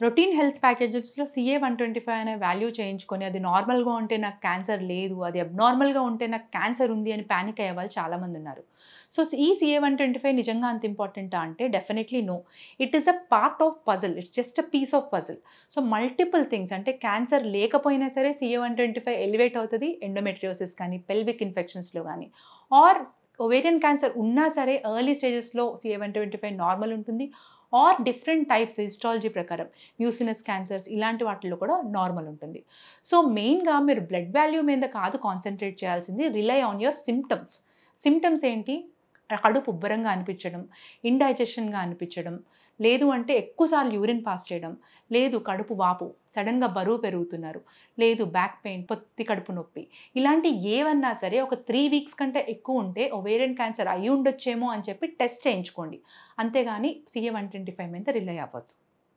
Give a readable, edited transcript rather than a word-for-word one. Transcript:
Routine health ప్యాకేజెస్లో CA-125 అనే value చేయించుకొని అది నార్మల్గా ఉంటే నాకు క్యాన్సర్ లేదు, అది అబ్నార్మల్గా ఉంటే నాకు క్యాన్సర్ ఉంది అని ప్యానిక్ అయ్యే వాళ్ళు చాలామంది ఉన్నారు. సో ఈ CA-125 నిజంగా అంత ఇంపార్టెంటా అంటే definitely no. It is a part of puzzle, it's just a piece of puzzle. So multiple things అంటే క్యాన్సర్ లేకపోయినా సరే CA-125 ఎలివేట్ అవుతుంది ఎండోమెట్రియోసిస్ కానీ, పెల్విక్ ఇన్ఫెక్షన్స్లో కానీ, ఆర్ ఓవేరియన్ క్యాన్సర్ ఉన్నా సరే ఎర్లీ స్టేజెస్లో CA-125 నార్మల్ ఉంటుంది, ఆర్ డిఫరెంట్ టైప్స్ హిస్టాలజీ ప్రకారం మ్యూసినస్ క్యాన్సర్స్ ఇలాంటి వాటిల్లో కూడా నార్మల్ ఉంటుంది. సో మెయిన్గా మీరు బ్లడ్ వాల్యూ మీద కాదు కాన్సన్ట్రేట్ చేయాల్సింది, rely on your symptoms. Symptoms ఏంటి? కడుపు ఉబ్బరంగా అనిపించడం, ఇండైజెషన్గా అనిపించడం, లేదు అంటే ఎక్కువసార్లు యూరిన్ పాస్ చేయడం, లేదు కడుపు వాపు, సడన్గా బరువు పెరుగుతున్నారు, లేదు బ్యాక్ పెయిన్, పొత్తి కడుపు నొప్పి, ఇలాంటి ఏవన్నా సరే ఒక 3 వీక్స్ కంటే ఎక్కువ ఉంటే ఓవేరియన్ క్యాన్సర్ అయి ఉండొచ్చేమో అని చెప్పి టెస్ట్ చేయించుకోండి. అంతేగాని CA-125 మీద రిలై అవ్వద్దు.